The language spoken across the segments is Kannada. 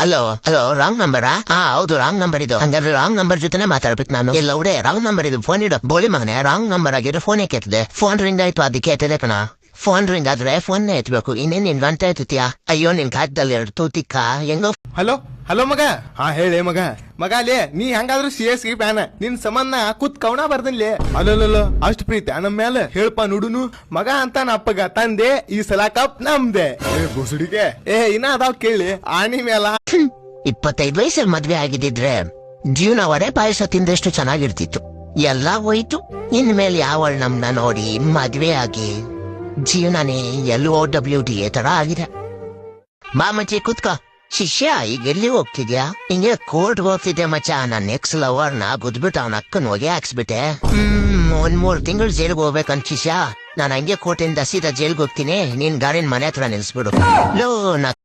Hello wrong ನಂಬರಾ? ಹೌದು ರಾಂಗ್ ನಂಬರ್ ಇದು. ಹಂಗಾದ್ರೆ ರಾಂಗ್ ನಂಬರ್ ಜೊತೆನೆ ಮಾತಾಡ್ಬೇಕು ನಾನು. ಎಲ್ಲ ಉಡೆ ರಾಂಗ್ ನಂಬರ್ ಇದು. ಫೋನ್ ಇಡು ಬೋಳಿ ಮಗನೆ. ರಾಂಗ್ ನಂಬರ್ ಆಗಿರೋ ಫೋನ್ ಎತ್ತಿದೆ. ಫೋನ್ ರಿಂಗ್ ಆಯ್ತು ಅದಕ್ಕೆ ಎತ್ತದೆ ಕಣ. ಫೋನ್ ರಿಂಗ್ ಆದ್ರೆ ಫೋನ್ ಎತ್ಬೇಕು. ಇನ್ನೇನ್ ನಿನ್ ಗಂಟೆ ಎತ್ತುತ್ತೀಯಾ? ಅಯ್ಯೋ ನಿನ್ ಕಾಯ್ದಲ್ಲಿ ಎರಡು ತೂತಿಕ್ಕ ಹೆಂಗೋ. ಹಲೋ ಹಲೋ ಮಗ. ಹೇಳಿ ಮಗ. ಮಗ ಲೇ ನೀ ಹೆಂಗಾದ್ರು CSK ಫ್ಯಾನ್. ನಿನ್ ಸಂಬಂಧ ಕೂತ್ ಕವನ ಬರ್ದನ್ಲಿ. ಅಲ್ಲಲ್ಲ ಅಷ್ಟ್ ಪ್ರೀತಿ ನಮ್ ಮೇಲೆ ಹೇಳ್ಪ ನುಡುನು. ಮಗ ಅಂತ ಅಪ್ಪಗ ತಂದೆ ಈ ಸಲ ಕಪ್ ನಮ್ದೆ. ಬುಸುಡಿಗೆ ಇನ್ನ ಅದಾವ್ ಕೇಳಿ ಆಣಿ ಮೇಲ. 25 ವಯಸ್ಸಲ್ಲಿ ಮದ್ವೆ ಆಗಿದ್ದಿದ್ರೆ ಜೀವನ ವಡೆ ಪಾಯಸ ತಿಂದಷ್ಟು ಚೆನ್ನಾಗಿರ್ತಿತ್ತು. ಎಲ್ಲ ಹೋಯ್ತು. ಇನ್ಮೇಲೆ ಯಾವಳು ನಮ್ನ ನೋಡಿ ಮದ್ವೆ ಆಗಿ ಜೀವನನೇ LOWD ತರ ಆಗಿದೆ. ಮಾಮಚ್ಚಿ ಕೂತ್ಕೋ. ಶಿಷ್ಯ ಈಗ ಎಲ್ಲಿ ಹೋಗ್ತಿದ್ಯಾ? ಹಿಂಗೆ ಕೋರ್ಟ್ಗೆ ಹೋಗ್ತಿದ್ದೆ ಮಚ್ಚ. ನನ್ನ ನೆಕ್ಸ್ಟ್ ಲವರ್ನ ಗುದ್ಬಿಟ್ಟು ಅವನ ಅಕ್ಕನ್ ಹೊಗೆ ಹಾಕ್ಸ್ಬಿಟ್ಟೆ. 3 ತಿಂಗಳು ಜೈಲ್ಗೆ ಹೋಗ್ಬೇಕಂತ ಶಿಷ್ಯ. ನಾನು ಹಂಗೆ ಕೋರ್ಟಿಂದ ಸೀದಾ ಜೈಲ್ಗೆ ಹೋಗ್ತೀನಿ. ನೀನ್ ಗಾಡಿನ ಮನೆ ಹತ್ರ ನಿಲ್ಸ್ಬಿಡು.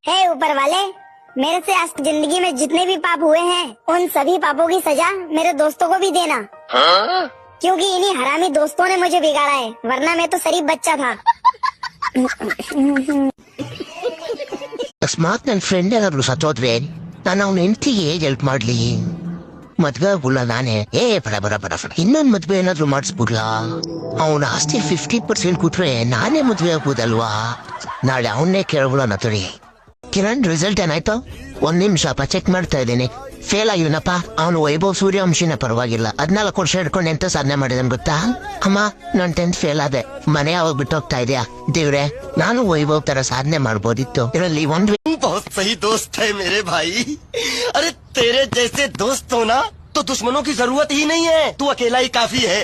हे ऊपर वाले, मेरे से आज जिंदगी में जितने भी पाप हुए हैं उन सभी पापों की सजा मेरे दोस्तों को भी देना। क्योंकि इन्हीं हरामी दोस्तों ने मुझे बिगाड़ा है, वरना मैं तो शरीफ बच्चा था। ಅಕಸ್ಮಾತ್ ನನ್ ಫ್ರೆಂಡ್ ಏನಾದ್ರು ಸತ್ತೋದ್ರೆ ನಾನು ಅವ್ನ ಹೆಂಡತಿಗೆ ಹೇಗೆ ಹೆಲ್ಪ್ ಮಾಡ್ಲಿ? ಮದ್ವೆ ಆಗ್ಬಿಡ್ಲ ನಾನೇ. ಬರ ಇನ್ನೊಂದ್ ಮದ್ವೆ ಏನಾದ್ರು ಮಾಡಿಸ್ಬಿಡ್ಲಾ? ಅವನ ಆಸ್ತಿ 50% ಕೊಟ್ರೆ ನಾನೇ ಮದ್ವೆ ಆಗ್ಬೋದಲ್ವಾ? ನಾಳೆ ಅವನ್ನೇ ಕೇಳ್ಬಿಡೋಣ ತೊರಿ. ಕಿರಣ್ ರಿಸಲ್ಟ್ ಏನಾಯ್ತು? 1 ನಿಮಿಷ ಚೆಕ್ ಮಾಡ್ತಾ ಇದ್ದೀನಿ. ಫೇಲ್ ಆಗಿವನಪ್ಪ. ಅವನು ವೈಭವ್ ಸೂರ್ಯವಂಶಿನ ಪರವಾಗಿಲ್ಲ. 14 ವರ್ಷ ಹಿಡ್ಕೊಂಡು ಎಂತ ಸಾಧನೆ ಮಾಡಿದನ್ ಗೊತ್ತಾ? ಅಮ್ಮ ನಾನ್ 10th ಫೇಲ್ ಆದೆ. ಮನೆ ಯಾವಾಗ ಬಿಟ್ಟೋಗ್ತಾ ಇದೆಯಾ? ದೇವ್ರೆ ನಾನು ವೈಭವ್ ತರ ಸಾಧನೆ ಮಾಡ್ಬೋದಿತ್ತು. ಇದರಲ್ಲಿ ಒಂದು बहुत सही दोस्त है मेरे भाई। अरे तेरे जैसे दोस्त हो ना तो दुश्मनों की जरूरत ही नहीं है, तू अकेला ही काफी है।